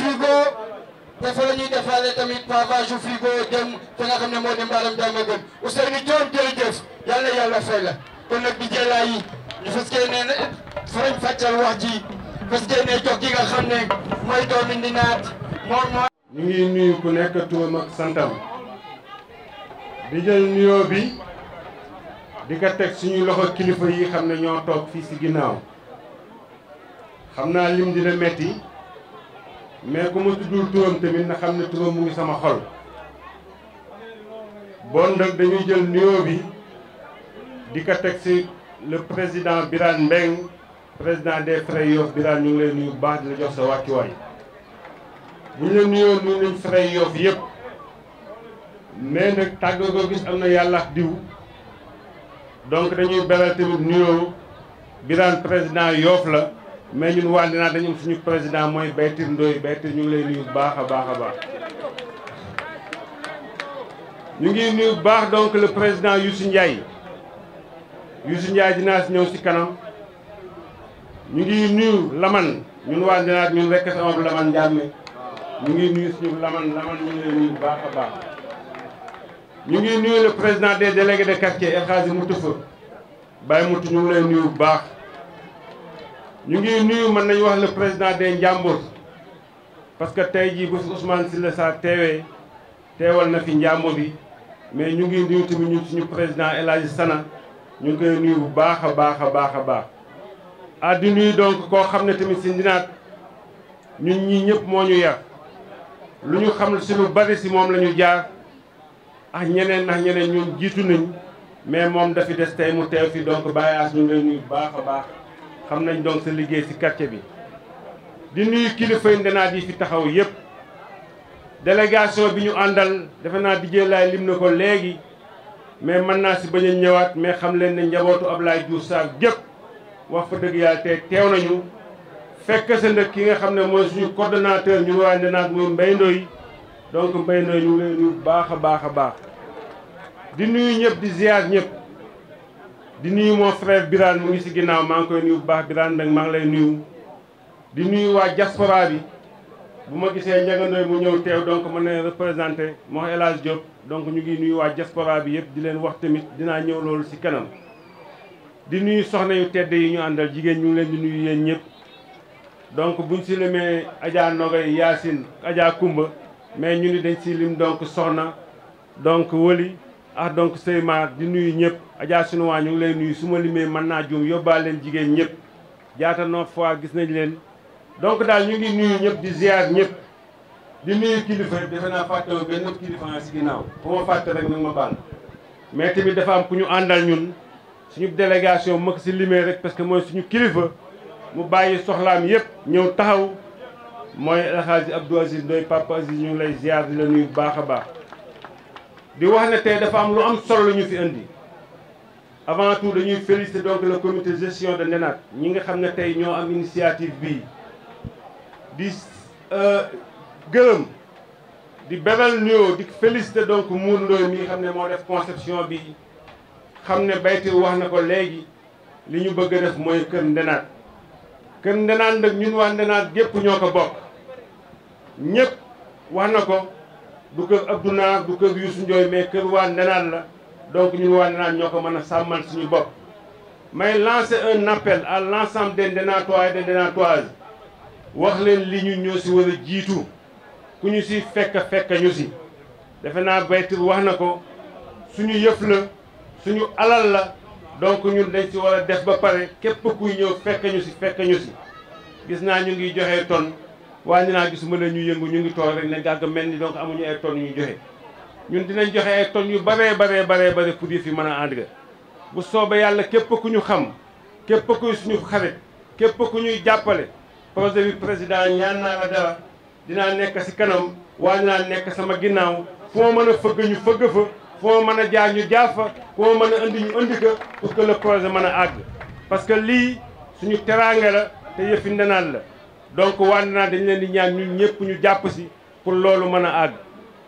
te fa la ñuy defaale tamit pavage frigo jëm fi nga xam ne moo di mbaram Diamaguène Ousseynou Diop jërëjëf yàlla yàlla fay la kon nag di jëlaat yi ñu fas yéene farañ fàccal wax ji fas yéene jox ki nga xam ne mooy doomi Ndinaat moom mooy. ñu ngi nuyu ku nekk turam ak santam di jël nuyoo bi di ko teg suñu loxo kilifa yi xam ne ñoo toog fii ci ginnaaw xam naa lim dina metti mais ku ma tuddul turam tamit na xam ne turam mu ngi sama xol bon nag dañuy jël nuyoo bi di ko teg ci le président Birane Mbengue président des Frères Yoff Birane ñu ngi lay nuyu bu baax di la jox sa wàccuwaay bu ñu la nuyoo nuyu nañ Frères Yoff yëpp mais nag tàgg ko gis am na yàlla ak diw donc dañuy beral tamit nuyoo Birane président Yoff la mais ñun waa Ndinaan dañu am suñu président mooy Baytir Ndoye Baytir ñu ngi lay nuyu bu baax a baax a baax. ñu ngi nuyu bu baax donc le président Youssou Ndiaye dinaa si ñëw si kanam ñu ngi nuyu Lamane ñun waa Ndinaan ñun rekk sama Lamane Ndiame ñu ngi nuyu suñu Lamane ñu ngi lay nuyu bu baax a baax. ñu ngi nuyu le président des délégués de quartier El Hadji Moutoufa Baye Moutou ñu ngi lay nuyu bu baax. ñu ngi nuyu mën nañu wax le président des Njàmbur parce que tey jii bu fi Ousmane Sylla Sarr teewal na fi Njàmbur bi mais ñu ngi nuyu tamit ñun suñu président El Hadji Sana ñu ngi koy nuyu bu baax a baax a baax a baax. di nuyu donc koo xam ne tamit si Ndinaat ñun ñii ñëpp moo ñu yar lu ñu xam si lu bari si moom la ñu jaar ak ñeneen ñun jiitu nañ mais moom dafi des tey mu teew fi donc Baye As ñu ngi lay nuyu bu baax a baax. xam nañ donc sa liggéey ci quartier bi di nuyu kilifay Ndinaat yi fi taxaw yépp délégation bi ñu àndal defe naa dijee laay lim na ko léegi mais mën naa ci bañ a ñëwaat mais xam leen ne njabootu Ablaye Diouf Sarr gépp wax fa dëgg yàlla te teew nañu fekk sa ndëkk ki nga xam ne mooy suñu coordonnateur ñu waa Ndinaat muy Mbaye Ndoye donc Mbaye Ndoye ñu ngi lay nuyu baax a baax a baax di nuyu ñëpp di ziar ñëpp di nuyu mon frère Birane mu ngi ci ginnaaw maa ngi koy nuyu bu baax Birane Mbengue maa ngi lay nuyu di nuyu waa diaspora bi bu ma gisee Ndiaga Ndoye mu ñëw teew donc mën na représenté moo El Hadj Diop donc ñu ngi nuyu waa diaspora bi yëpp di leen wax tamit dinaa ñëw loolu ci kanam di nuyu soxna yu tedd yi ñu àndal jigéen ñu ngi leen di nuyu yéen ñëpp donc buñ ci limee Adja Nogay Yacine Adja Kumba mais ñu ni dañ ci lim donc soxna donc Wali donc Seyma di nuyu ñëpp Adja Sinuwaa ñu ngi lay nuyu su ma limee mën naa juum yóbbaale leen jigéen ñëpp jaata Nord Foire gis nañ leen donc daal ñu ngi nuyu ñëpp di ziar ñëpp di nuyu kilifa defe naa fàttewu benn kilifa si ginnaaw bu ma fàtte rek nag ma baal mais tamit dafa am ku ñu àndal ñun suñu délégation mag si limee rek parce que mooy suñu kilifa mu bàyyi soxlaam yëpp ñëw taxaw mooy El Hadji Abdou Aziz Ndoye Papa Aziz ñu ngi lay ziar di la nuyu bu baax a baax di wax ne tey dafa am lu am solo la ñu fi indi avant tout dañuy féliciter donc le comité de gestion de Ndinaat ñi nga xam ne tey ñoo am initiative bii di gërëm di beral nuyoo di féliciter donc Mour Ndoye mi nga xam ne moo def conception bi xam ne Baytir wax na ko léegi li ñu bëgg a def mooy kër Ndinaat kër Ndinaat nag ñun waa Ndinaat gépp ñoo ko bokk ñëpp wax na ko du kër Abdou Naar du kër Youssou Ndoye mais kër waa Ndinaat la donc ñun waa Ndinaat ñoo ko mën a sàmmal suñu bopp may lancer un appel à l'ensemble des Ndinatois et des Ndinatoises wax leen li ñu ñoo si war a jiitu ku ñu si fekk ñu si defe naa Baytir wax na ko suñu yëf la suñu alal la donc ñun dañ si war a def ba pare képp kuy ñëw fekk ñu si gis naa ñu ngi joxe tonne waaye dinaa gisuma leen ñu yëngu ñu ngi toog rek ne gàgg mel ni donc amuñu ay tonnes yu ñu joxe ñun dinañ joxe ay tonnes yu bare pour yëf yi mën a ànd bu soobee yàlla képp ku ñu xam képp kuy suñu xarit képp ku ñuy jàppale projet bi président ñaan naa la dara dinaa nekk si kanam waa dinaa nekk sama ginnaaw fu ma mën a fëgg ñu fëgg fa fu ma mën a jaar ñu jaar fa fu ma mën a indi ñu indi ko pour que le projet mën a àgg parce que lii suñu teraanga la te yëfi Ndinaat la donc waa Ndinaat dañ leen di ñaan ñun ñëpp ñu jàpp si pour loolu mën a àgg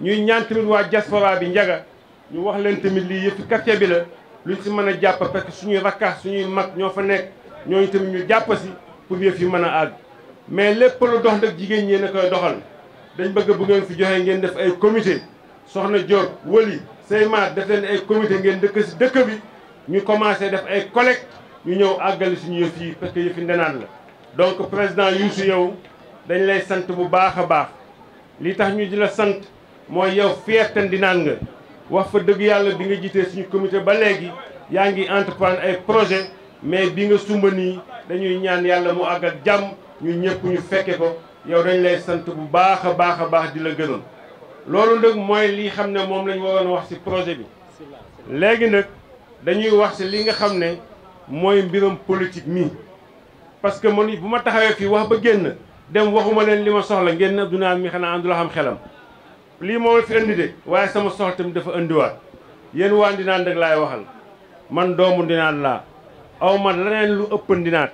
ñuy ñaan tamit waa diaspora bi Ndiaga ñu wax leen tamit lii yëfi quartier bi la luñ si mën a jàpp parce que suñuy rakkax suñuy mag ñoo fa nekk ñooñu tamit ñu jàpp si pour yëf yi mën a àgg mais lépp lu dox nag jigéen ñi na koy doxal dañ bëgg bu ngeen fi joxe ngeen def ay comité soxna Diop Wali Seyma def leen ay comité ngeen dëkk si dëkk bi ñu commencé def ay collecte ñu ñëw àggali suñu yëf yi parce que yëfi Ndinaat la donc président Youssou yow dañ lay sant bu baax a baax li tax ñu di la sant mooy yow fierté Ndinaat nga wax fa dëgg yàlla bi nga jiitee suñu comité ba léegi yaa ngi entreprendre ay projet mais bi nga sumba nii dañuy ñaan yàlla mu àgg ak jàmm ñu ñëpp ñu fekke ko yow dañ lay sant bu baax a baax di la gërëm loolu nag mooy li xam ne moom lañ waroon wax ci projet bi léegi nag dañuy wax ci li nga xam ne mooy mbiram politique mi parce que man bu ma taxawee fii wax ba génn dem waxuma leen li ma soxla ngeen Abdou Naar mi xanaa àndula xam xelam lii moom la fi indi de waaye sama soxla tamit dafa indiwaat yéen waa Ndinaan rek laay waxal man doomu Ndinaan laa aw ma leneen lu ëpp Ndinaat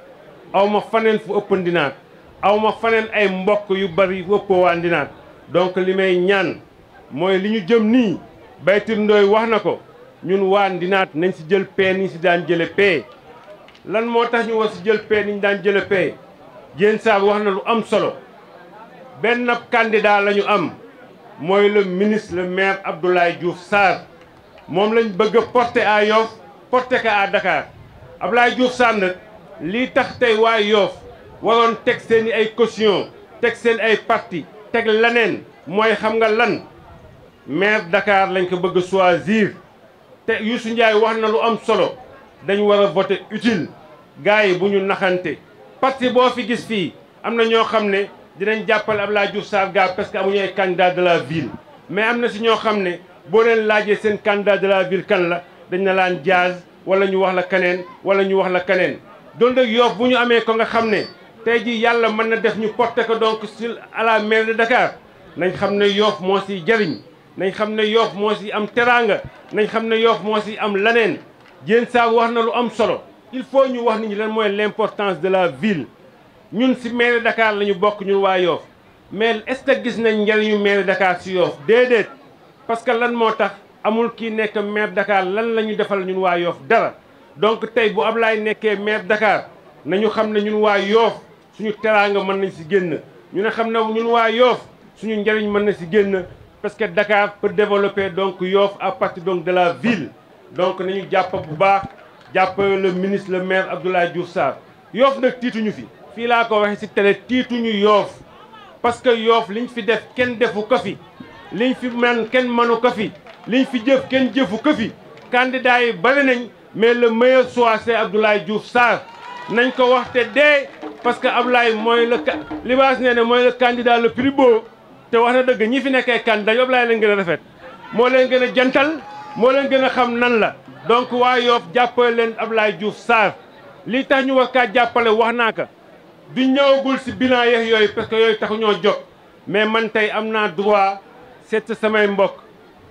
aw ma faneen fu ëpp Ndinaat aw ma faneen ay mbokk yu bari fu ëppoo waa Ndinaat donc li may ñaan mooy li ñu jëm nii Baytir Ndoye wax na ko ñun waa Ndinaat nañ si jël paie ni ñu si daan jële paie lan moo tax ñu war si jël paie ni ñu daan jële paie Diène Sarr wax na lu am solo benn candidat la ñu am mooy le ministre le maire Abdoulaye Diouf Sarr moom lañ bëgg a porter à Yoff porter ko à Dakar Abdoulaye Diouf Sarr nag lii tax tey waa Yoff waroon teg seen i ay caution teg seen ay parti teg leneen mooy xam nga lan maire Dakar lañ ko bëgg a choisir te Youssou Ndiaye wax na lu am solo dañu war a voter utile gars yi bu ñu naxante parti boo fi gis fii am na ñoo xam ne dinañ jàppale Abdoulaye Diouf Sarr gars parce que amuñu ay candidat de la ville mais am na si ñoo xam ne boo leen laajee seen candidat de la ville kan la dañ na laan Diaz wala ñu wax la keneen wala ñu wax la keneen donc nag Yoff bu ñu amee ko nga xam ne tey jii yàlla mën na def ñu porter ko donc sur à la mairie de Dakar nañ xam ne Yoff moo siy jariñ nañ xam ne Yoff moo si am teraanga nañ xam ne Yoff moo si am leneen Diène Sarr wax na lu am solo il faut ñu wax nit ñi lan mooy l'importance de la ville ñun si mairie Dakar la ñu bokk ñun waa Yoff mais est-ce que gis nañ njëriñu mairie Dakar si Yoff déedéet parce que lan moo tax amul kii nekk maire Dakar lan la ñu defal ñun waa Yoff dara donc tey bu Ablaye nekkee maire Dakar nañu xam ne ñun waa Yoff suñu teraanga mën nañ si génn ñu ne xam ne ñun waa Yoff suñu njëriñ mën na si génn parce que Dakar peut développer donc Yoff à partir donc de la ville donc nañu jàpp bu baax jàpp le ministre le maire Abdoulaye Diouf Sarr Yoff nag tiituñu fi fii laa ko waxee si télé tiituñu Yoff parce que Yoff liñ fi def kenn defu ko fi liñ fi man kenn mënu ko fi liñ fi jëf kenn jëfu ko fi candidat yi bari nañ mais le meilleur choix c'est Abdoulaye Diouf Sarr nañ ko wax te dee parce que Abdoulaye mooy le libaas nee ne mooy le candidat le plus beau te wax na dëgg ñi fi nekkee candidat yu Abdoulaye leen gën a rafet moo leen gën a jantal moo leen gën a xam nan la donc waa Yoff jàppale leen Abdoulaye Diouf Sarr li tax ñu war kaa jàppale wax naa ko du ñëwagul si bilan yeex yooyu parce que yooyu taxu ñoo jóg mais man tey am naa droit seet sa samay mbokk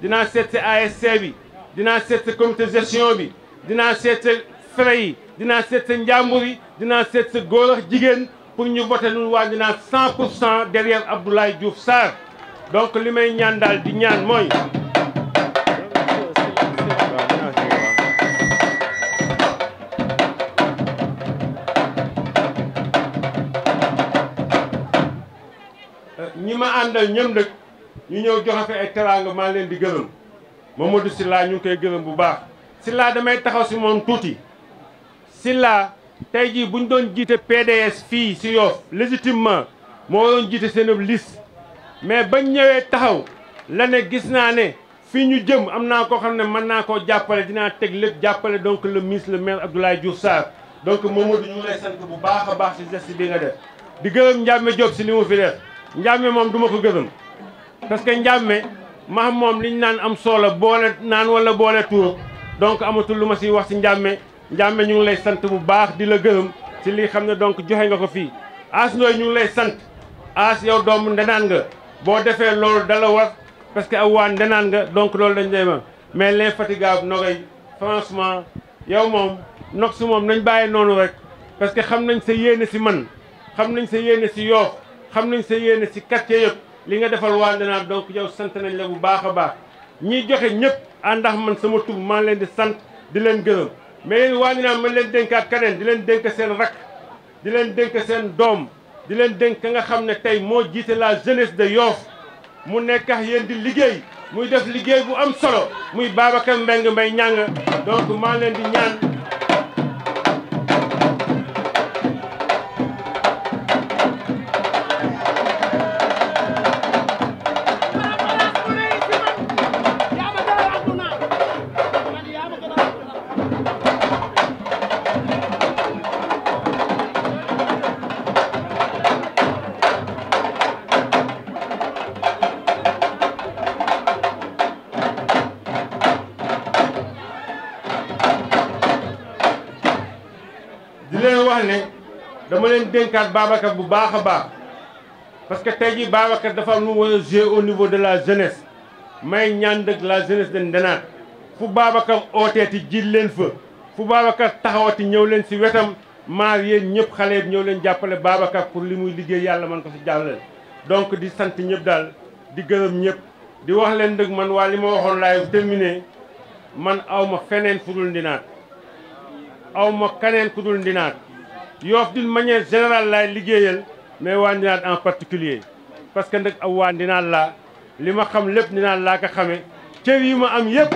dinaa seet sa ASC bi dinaa seet sa comité gestion bi dinaa seet sa frais yi dinaa seet sa njàmbur yi dinaa seet sa góor ak jigéen pour ñu voté nun waa dinaa 100% derrière Abdoulaye Diouf Sarr donc li may ñaan daal di ñaan mooy ñi ma àndal ñëm nag ñu ñëw joxe fi ay teraanga maa leen di gërëm Mamadou Sylla ñu ngi koy gërëm bu baax Sylla damay taxaw si moom tuuti Sylla tey jii bu ñu doon jiite PDS fii si Yoff légitimement moo doon jiite seen liste mais bañ ñëwee taxaw la ne gis naa ne fii ñu jëm am naa koo xam ne mën naa koo jàppale dinaa teg lépp jàppale donc le ministre le maire Abdoulaye Diouf Sarr donc Mamadou ñu ngi lay sant bu baax a baax si geste bi nga def di gërëm Ndiame Diop si li mu fi def Ndiame moom du ma ko gërëm parce que Ndiame max moom liñ naan am solo boole naan wala boole tuur donc amatul lu ma siy wax si Ndiame Ndiame ñu ngi lay sant bu baax di la gërëm si li xam ne donc joxe nga ko fii As Ndoye ñu ngi lay sant As yow doomu ndenaan nga boo defee loolu dala war parce que aw waa ndenaan nga donc loolu dañ lay ma mais l'infatigable Nogay franchement yow moom nog si moom nañ bàyyi noonu rek parce que xam nañ sa yéene si man xam nañ sa yéene si Yoff xam nañ sa yéene si quartier yëpp li nga defal waa ndenaan donc yow sant nañ la bu baax a baax ñiy joxe ñëpp àndax man sama tur maa leen di sant di leen gërëm mais yéen waa ndenaan man leen dénkaat keneen di leen dénk seen rak di leen dénk seen doom di leen dénk nga xam ne tey moo jiite la jeunesse de Yoff mu nekk ak yéen di liggéey muy def liggéey bu am solo muy Babacar Mbengue Mbaye ñàng donc maa leen di ñaan wax ne dama leen dénkaat Babacar bu baax a baax parce que tey jii Babacar dafa am lu war a jouer au niveau de la jeunesse may ñaan dëgg la jeunesse de Ndenaat fu Babacar ooteeti ji leen fa fu Babacar taxawati ñëw leen si wetam maar yéen ñëpp xale yi ñëw leen jàppale Babacar pour li muy liggéey yàlla man ko si jàllale. donc di sant ñëpp daal di gërëm ñëpp di wax leen dëgg man waa li ma waxoon laay terminé man aw ma feneen fu dul Ndenaat aw ma keneen ku dul Ndenaat Yoff d'une manière générale laay liggéeyal mais waa Ndenaat en particulier parce que nag aw waa Ndenaat laa li ma xam lépp Ndenaat laa ko xamee cër yi ma am yëpp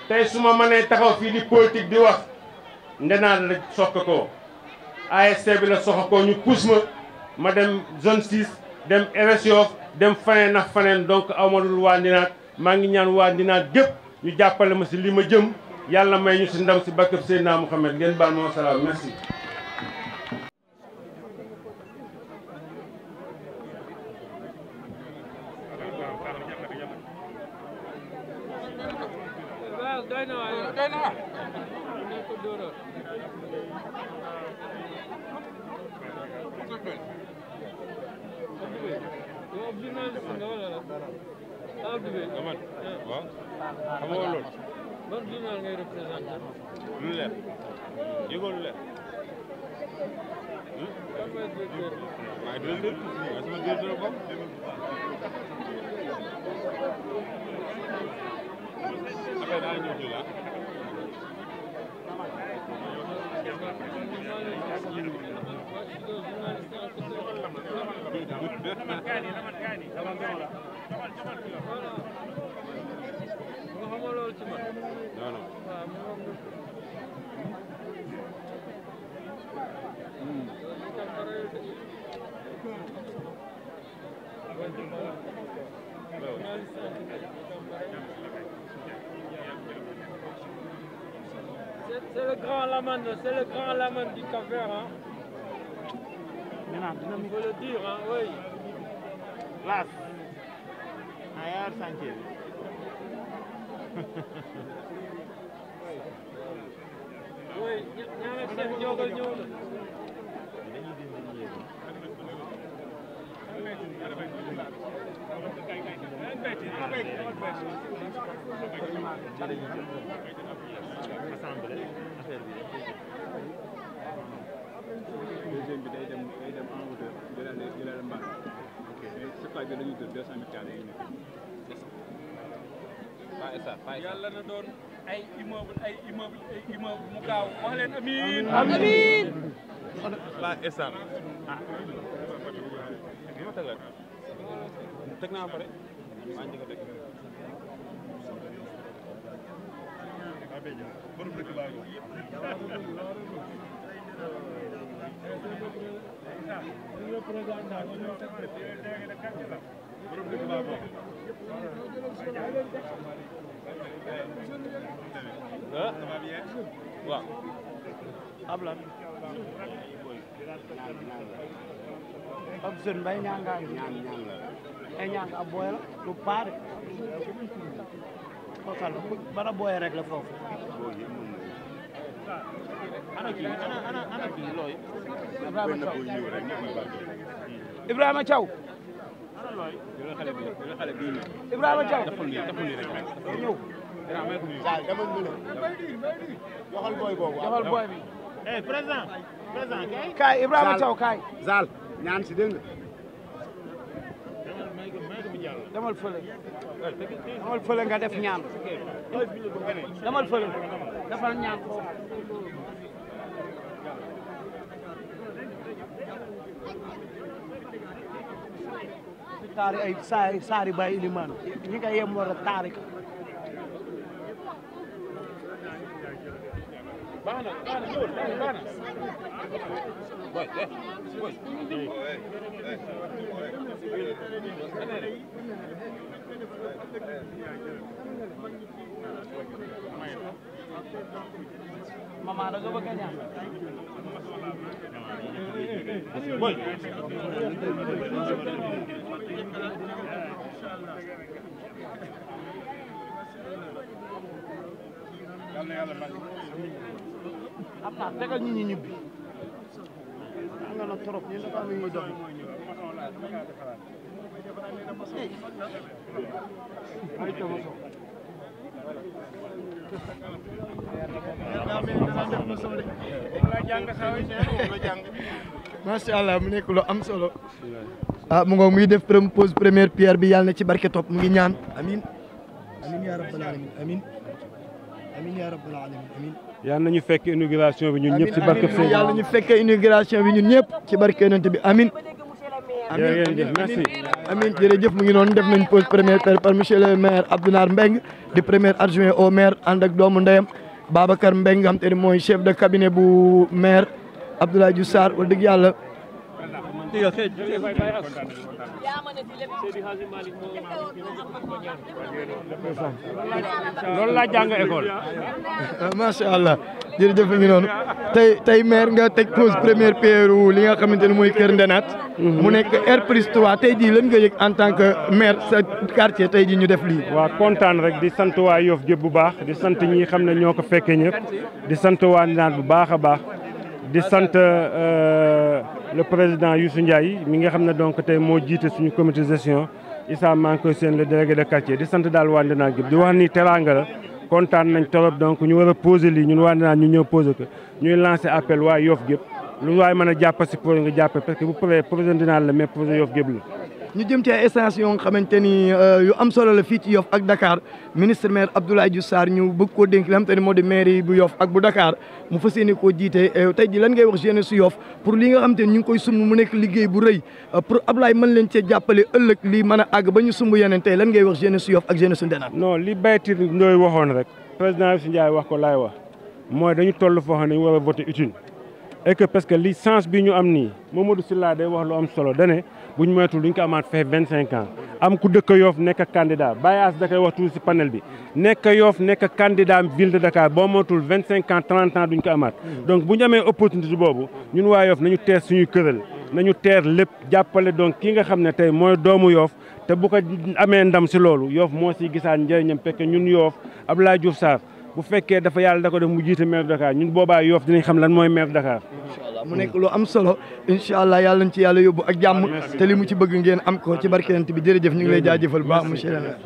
tey su ma mënee taxaw fii di politique di wax Ndenaat la soxla ko ASC bi la soxla ko ñu pousse ma dem zone 6 dem RS Yoff dem faneen ak faneen donc aw ma dul waa Ndenaat maa ngi ñaan waa Ndenaat gépp ñu jàppale ma si li ma jëm yàlla may ñu si ndam si barkeb Seydina Mouhamed ngeen baal ma salaam merci. ban journal ngay représenté. lu leer yëgoo lu leer. kan mooy directeur bi. maa ngi directeur mooy sama directeur bopp. après daa ñëw jël non non. C'est le grand Lamane, c'est le grand Lamane du Cap-Vert, hein. Il faut le dire, hein, oui. Las. Ayar Sanchez. Oui, ñaanal seen jógal ñëw na. Deuxième bi day dem en hauteur jëlale mbaar. OK. C'est pas que dañuy jël 200 mètres carrés yi nekk. Yàlla na doon ay immeuble mu gaaw wax leen amiin. Amiin. Ba estar. Ah. Mo tegal. Teg naa pare. Maa ngi ko teg. Borom dëkk baa ngi. Waaw. Ablan. ab jeune bay ñanga ñaan la ay ñang ab boy la lu pare ko kal bara boy rek la fofu ana ki loy Ibrahima Thiaw Ibrahima Thiaw deful ni rek ñew Zal dama ñu joxal boy bobu joxal boy bi eh président kay Ibrahima Thiaw kay Zal ñaan si dégg nga demal fële nga def ñaan demal fële defal ñaan foofu taari ay saari bay iliman ñi nga yem war a taari ka bana boy mama da nga bëgg a ñaan boy Apa tegal ñi ñibbi nga na trop ñu dafa am ñuy dox Masya Allah mu nekk lu am solo mu ngoog muy def pose première pierre bi yàlla na ci barke topp mu ngi ñaan amin amin ya rabbal alamin amin amin ya rabbal alamin amin yàlla nañu fekk inauguration bi ñun ñëpp ci barke Sëñ yàlla ñu fekk inauguration bi ñun ñëpp ci barke yonent bi amin merci amin jërëjëf mu ngi noonu def nañ pose première pierre par monsieur le maire Abdounar Mbeng di premier adjoint au maire ànd ak doomu ndeyam Babacar Mbeng nga xam te ne mooy chef de cabinet bu maire Abdoulaye Diouf Sarr wax dëgg yàlla loolu laa jàng école macha allah jërëjëf mi ngi noonu tey maire nga teg pose première pierre li nga xamante ne mooy Kër Ndenaat mu nekk R+3 tey jii lan nga yëg en tant que maire sa quartier tey jii ñu def lii waa kontaan rek di sant waa Yoff gépp bu baax di sant ñi xam ne ñoo ko fekkee ñëpp di sant waa Ndenaat bu baax a baax di sant le président Youssou Ndiaye mi nga xam ne donc tey moo jiite suñu comité de gestion Issa maa ngi koy seen le délégué de quartier di sant daal waa Ndenaat gépp di wax ni teraanga la kontaan nañ torop donc ñu war a poser lii ñun waa Ndenaat ñu ñëw poser ko ñuy lancer appel waa Yoff gépp lu waay mën a jàpp si projet nga jàppe parce que bu projet Ndenaat la mais projet Yoff gépp la ñu jëm ci ay essence yoo nga xamante ni yu am solo la fii ci Yoff ak Dakar ministre maire Abdoulaye Diouf Sarr ñu bëgg koo dénk li nga xamante ni moo di maire bu Yoff ak bu Dakar mu fas yéene koo jiite tey ji lan ngay wax jeunesse su Yoff pour li nga xamante ni ñu ngi koy sumb mu nekk liggéey bu rëy pour Abdoulaye mën leen cee jàppale ëllëg lii mën a àgg ba ñu sumb yeneen tey lan ngay wax jeunesse su Yoff ak jeunesse su Ndenaat non li Baytir Ndoye waxoon rek président Youssou Ndiaye wax ko laay wax mooy dañu toll foo xam ne dañu war a voter utile et que parce que li chance bi ñu am nii Mamadou Sylla day wax lu am solo dane buñ moytul duñ ko amaat fee 25 ans am ku dëkk Yoff nekk candidat Baye As da koy wax tuuti si panel bi nekk Yoff nekk candidat ville de Dakar boo moytul 25 ans 30 ans duñ ko amaat donc bu ñu amee opportunité boobu ñun waa Yoff nañu teer suñuy këral nañu teer lépp jàppale donc ki nga xam ne tey mooy doomu Yoff te bu ko amee ndam si loolu Yoff moo siy gisaan njëriñam fekk ñun Yoff Abdoulaye Diouf Sarr bu fekkee dafa yàlla da ko def mu jiite maire de Dakar ñun boobaa Yoff dinañ xam lan mooy maire de Dakar mu nekk lu am solo incha allah yàlla nañ ci yàlla yóbbu ak jàmm te li mu ci bëgg ngeen am ko ci barkeent bi jërëjëf ñu ngi lay jaajëfal bu baax monsieur le maire